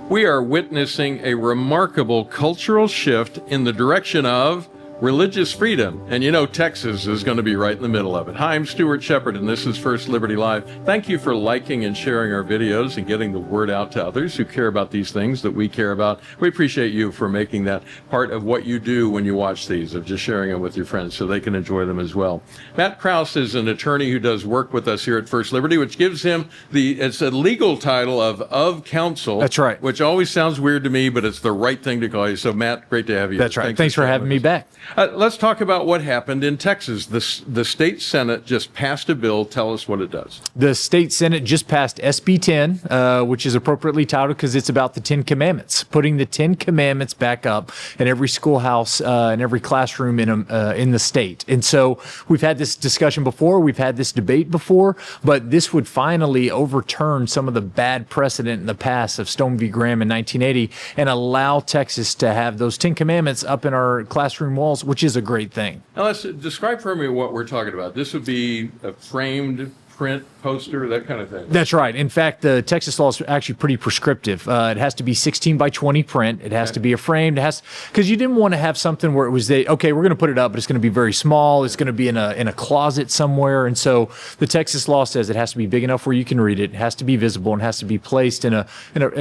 We are witnessing a remarkable cultural shift in the direction of religious freedom. And you know, Texas is going to be right in the middle of it. Hi, I'm Stuart Shepard, and this is First Liberty Live. Thank you for liking and sharing our videos and getting the word out to others who care about these things that we care about. We appreciate you for making that part of what you do when you watch these, of just sharing them with your friends so they can enjoy them as well. Matt Krause is an attorney who does work with us here at First Liberty, which gives him it's a legal title of counsel. That's right. Which always sounds weird to me, but it's the right thing to call you. So Matt, great to have you. That's right. Thanks for having me back. Let's talk about what happened in Texas. The state Senate just passed a bill. Tell us what it does. The state Senate just passed SB 10, which is appropriately titled because it's about the 10 Commandments, putting the 10 Commandments back up in every schoolhouse and every classroom in the state. And so we've had this discussion before. We've had this debate before, but this would finally overturn some of the bad precedent in the past of Stone v. Graham in 1980 and allow Texas to have those 10 Commandments up in our classroom walls, which is a great thing. Now let's describe for me what we're talking about. This would be a framed print, poster, that kind of thing. That's right. In fact, the Texas law is actually pretty prescriptive. It has to be 16 by 20 print. It has to be a framed. It has, because you didn't want to have something where it was okay, we're going to put it up, but it's going to be very small. It's going to be in a closet somewhere. And so the Texas law says it has to be big enough where you can read it. It has to be visible and has to be placed in a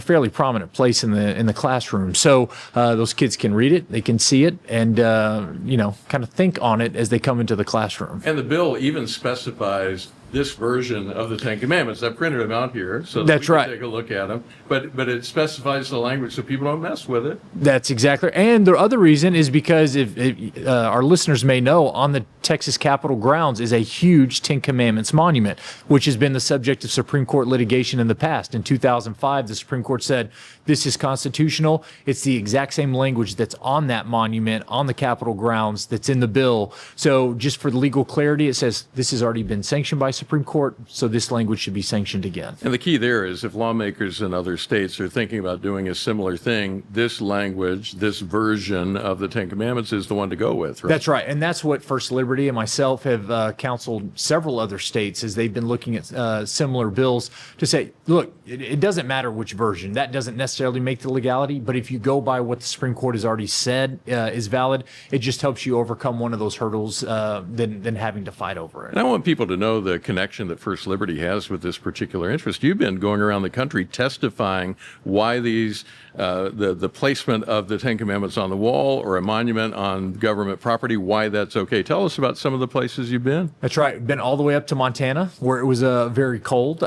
fairly prominent place in the classroom. So those kids can read it, they can see it, and kind of think on it as they come into the classroom. And the bill even specifies this version of the Ten Commandments. I printed them out here so that That's we can right. take a look at them. But it specifies the language so people don't mess with it. That's exactly. And the other reason is because if our listeners may know, on the Texas Capitol grounds is a huge Ten Commandments monument, which has been the subject of Supreme Court litigation in the past. In 2005, the Supreme Court said this is constitutional. It's the exact same language that's on that monument on the Capitol grounds that's in the bill. So just for the legal clarity, it says this has already been sanctioned by Supreme Court, so this language should be sanctioned again. And the key there is if lawmakers in other states are thinking about doing a similar thing, this language, this version of the Ten Commandments is the one to go with, right? That's right. And that's what First Liberty and myself have counseled several other states as they've been looking at similar bills to say, look, it doesn't matter which version. That doesn't necessarily make the legality, but if you go by what the Supreme Court has already said is valid, it just helps you overcome one of those hurdles than having to fight over it. And I want people to know the connection that First Liberty has with this particular interest. You've been going around the country testifying why these the placement of the Ten Commandments on the wall or a monument on government property, why that's okay. Tell us about some of the places you've been. That's right. Been all the way up to Montana, where it was very cold.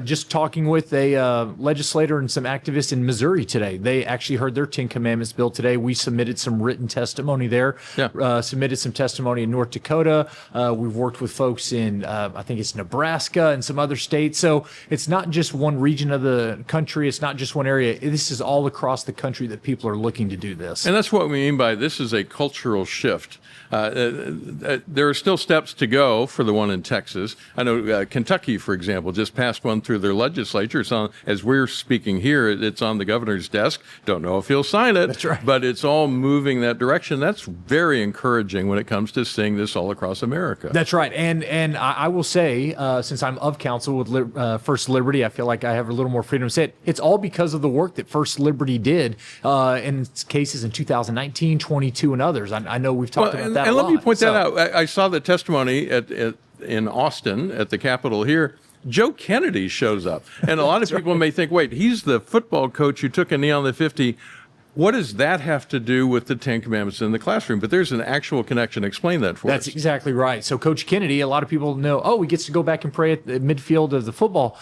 Just talking with a legislator and some activists in Missouri today. They actually heard their Ten Commandments bill today. We submitted some written testimony there. Yeah. Submitted some testimony in North Dakota. We've worked with folks in, I think it's Nebraska and some other states. So it's not just one region of the country. It's not just one area. This is all across the country that people are looking to do this. And that's what we mean by this is a cultural shift. There are still steps to go for the one in Texas. I know Kentucky, for example, just passed one through their legislature. It's on, as we're speaking here, it's on the governor's desk. Don't know if he'll sign it, That's right. But it's all moving that direction. That's very encouraging when it comes to seeing this all across America. That's right. And I will say, since I'm of counsel with First Liberty, I feel like I have a little more freedom to say it. It's all because of the work that First Liberty did in cases in 2019, 22, and others. I know we've talked about that a lot. And let me point that out. I saw the testimony in Austin at the Capitol here. Joe Kennedy shows up. And a lot of people may think, wait, he's the football coach who took a knee on the 50. What does that have to do with the Ten Commandments in the classroom? But there's an actual connection. Explain that for us. That's exactly right. So Coach Kennedy, a lot of people know, he gets to go back and pray at the midfield of the football.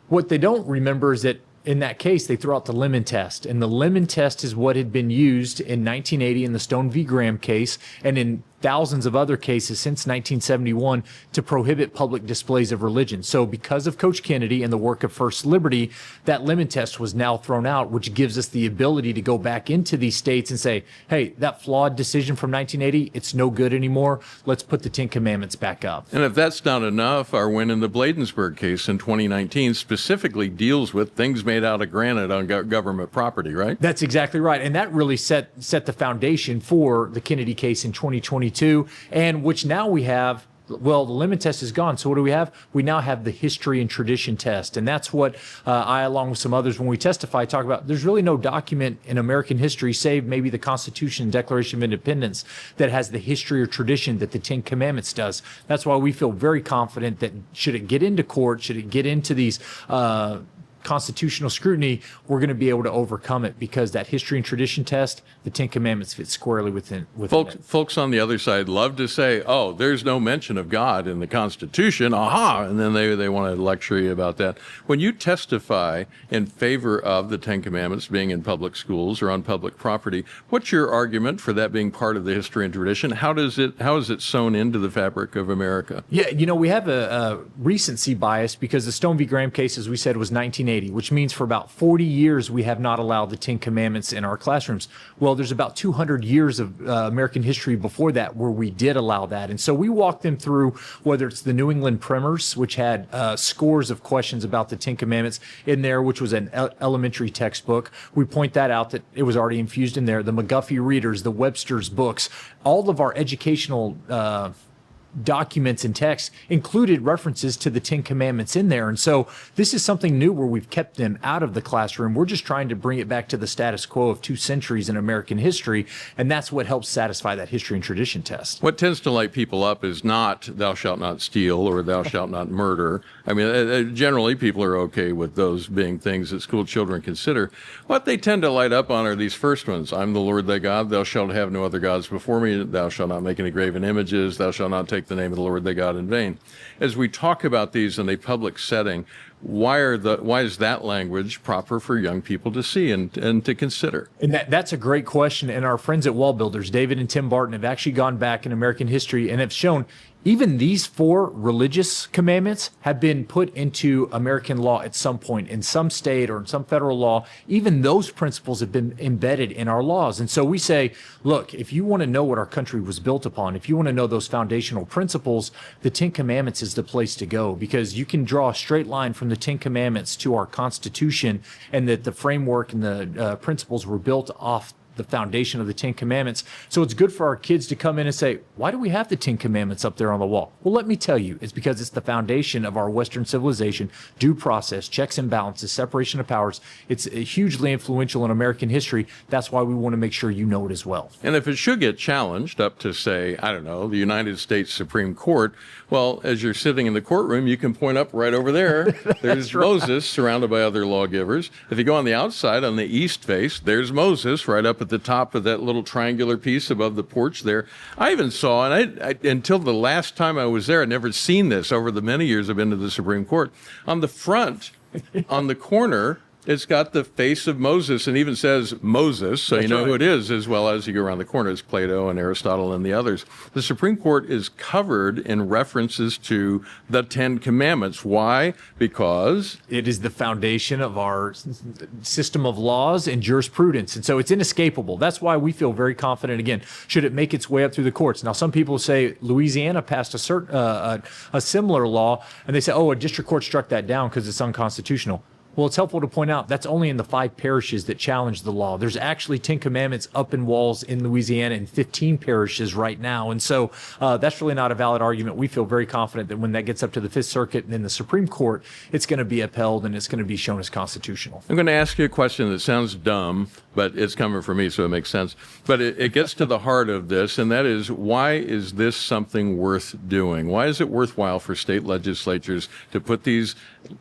What they don't remember is that in that case, they threw out the lemon test. And the lemon test is what had been used in 1980 in the Stone v. Graham case and in thousands of other cases since 1971 to prohibit public displays of religion. So because of Coach Kennedy and the work of First Liberty, that lemon test was now thrown out, which gives us the ability to go back into these states and say, hey, that flawed decision from 1980, it's no good anymore. Let's put the Ten Commandments back up. And if that's not enough, our win in the Bladensburg case in 2019 specifically deals with things made out of granite on government property, right? That's exactly right. And that really set the foundation for the Kennedy case in 2022, and which now we have Well, the limit test is gone. So what do we have? We now have the history and tradition test. And that's what I, along with some others, when we testify, talk about. There's really no document in American history, save maybe the Constitution and Declaration of Independence, that has the history or tradition that the Ten Commandments does. That's why we feel very confident that should it get into court, should it get into these constitutional scrutiny, we're going to be able to overcome it, because that history and tradition test, the Ten Commandments fit squarely within it. Folks on the other side love to say, oh, there's no mention of God in the Constitution, aha, and then they want to lecture you about that. When you testify in favor of the Ten Commandments being in public schools or on public property, what's your argument for that being part of the history and tradition? How is it sewn into the fabric of America? Yeah, we have a recency bias, because the Stone v. Graham case, as we said, was 1980, which means for about 40 years we have not allowed the Ten Commandments in our classrooms. Well, there's about 200 years of American history before that where we did allow that. And so we walked them through, whether it's the New England Primers, which had scores of questions about the Ten Commandments in there, which was an elementary textbook. We point that out, that it was already infused in there. The McGuffey Readers, the Webster's books, all of our educational documents and texts included references to the Ten Commandments in there. And so this is something new where we've kept them out of the classroom. We're just trying to bring it back to the status quo of 2 centuries in American history. And that's what helps satisfy that history and tradition test. What tends to light people up is not thou shalt not steal or thou shalt not murder. I mean, generally people are okay with those being things that school children consider. What they tend to light up on are these first ones. I'm the Lord thy God, thou shalt have no other gods before me, thou shalt not make any graven images, thou shalt not take the name of the Lord thy God in vain. As we talk about these in a public setting, why is that language proper for young people to see and to consider? And that's a great question. And our friends at Wall Builders, David and Tim Barton, have actually gone back in American history and have shown even these 4 religious commandments have been put into American law at some point in some state or in some federal law. Even those principles have been embedded in our laws. And so we say, look, if you want to know what our country was built upon, if you want to know those foundational principles, the Ten Commandments is the place to go, because you can draw a straight line from the Ten Commandments to our Constitution, and that the framework and the principles were built off the foundation of the Ten Commandments. So it's good for our kids to come in and say, why do we have the Ten Commandments up there on the wall? Well, let me tell you, it's because it's the foundation of our Western civilization, due process, checks and balances, separation of powers. It's hugely influential in American history. That's why we want to make sure you know it as well. And if it should get challenged up to, say, I don't know, the United States Supreme Court, well, as you're sitting in the courtroom, you can point up right over there. There's right. Moses surrounded by other lawgivers. If you go on the outside, on the east face, there's Moses right up at the top of that little triangular piece above the porch there. I even saw, and I until the last time I was there, I'd never seen this over the many years I've been to the Supreme Court. On the front, on the corner, it's got the face of Moses, and even says Moses, so That's you know right. who it is, as well as you go around the corner. It's Plato and Aristotle and the others. The Supreme Court is covered in references to the Ten Commandments. Why? Because it is the foundation of our system of laws and jurisprudence, and so it's inescapable. That's why we feel very confident, again, should it make its way up through the courts. Now, some people say Louisiana passed a similar law, and they say, oh, a district court struck that down because it's unconstitutional. Well, it's helpful to point out that's only in the 5 parishes that challenge the law. There's actually 10 commandments up in walls in Louisiana in 15 parishes right now. And so that's really not a valid argument. We feel very confident that when that gets up to the Fifth Circuit and then the Supreme Court, it's going to be upheld and it's going to be shown as constitutional. I'm going to ask you a question that sounds dumb, but it's coming from me, so it makes sense. But it gets to the heart of this, and that is, why is this something worth doing? Why is it worthwhile for state legislatures to put these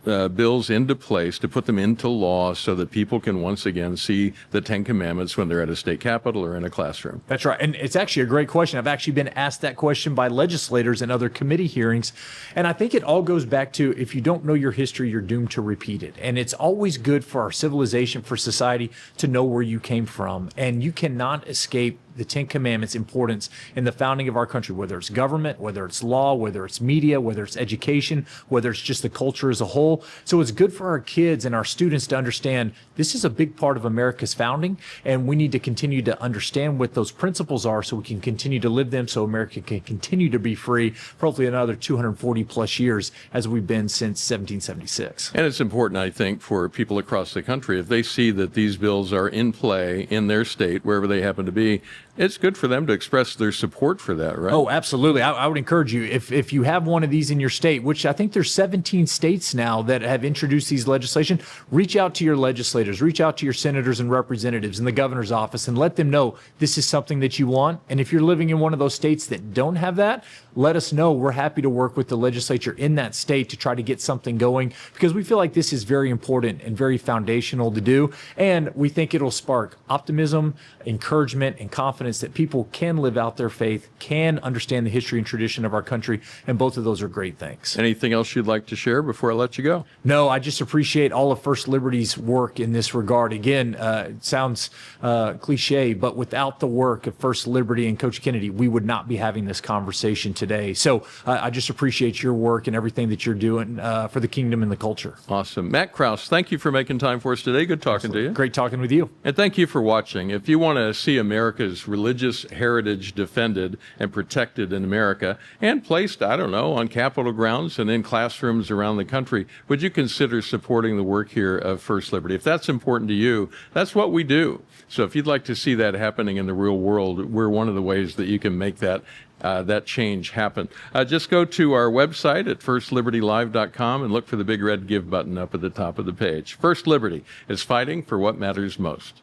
bills into place, to put them into law so that people can once again see the Ten Commandments when they're at a state capitol or in a classroom? That's right. And it's actually a great question. I've actually been asked that question by legislators in other committee hearings. And I think it all goes back to, if you don't know your history, you're doomed to repeat it. And it's always good for our civilization, for society, to know where you came from. And you cannot escape the Ten Commandments' importance in the founding of our country, whether it's government, whether it's law, whether it's media, whether it's education, whether it's just the culture as a whole. So it's good for our kids and our students to understand this is a big part of America's founding, and we need to continue to understand what those principles are so we can continue to live them, so America can continue to be free for hopefully another 240 plus years as we've been since 1776. And it's important, I think, for people across the country, if they see that these bills are in play in their state, wherever they happen to be, it's good for them to express their support for that, right? Oh, absolutely. I would encourage you, if you have one of these in your state, which I think there's 17 states now that have introduced these legislation, reach out to your legislators, reach out to your senators and representatives in the governor's office and let them know this is something that you want. And if you're living in one of those states that don't have that, let us know. We're happy to work with the legislature in that state to try to get something going, because we feel like this is very important and very foundational to do. And we think it'll spark optimism, encouragement, and confidence that people can live out their faith, can understand the history and tradition of our country. And both of those are great things. Anything else you'd like to share before I let you go? No, I just appreciate all of First Liberty's work in this regard. Again, it sounds cliche, but without the work of First Liberty and Coach Kennedy, we would not be having this conversation today. So I just appreciate your work and everything that you're doing for the kingdom and the culture. Awesome. Matt Krause, thank you for making time for us today. Good talking to you. Great talking with you. And thank you for watching. If you want to see America's religious heritage defended and protected in America and placed, I don't know, on Capitol grounds and in classrooms around the country, would you consider supporting the work here of First Liberty? If that's important to you, that's what we do. So if you'd like to see that happening in the real world, we're one of the ways that you can make that change happen. Just go to our website at firstlibertylive.com and look for the big red give button up at the top of the page. First Liberty is fighting for what matters most.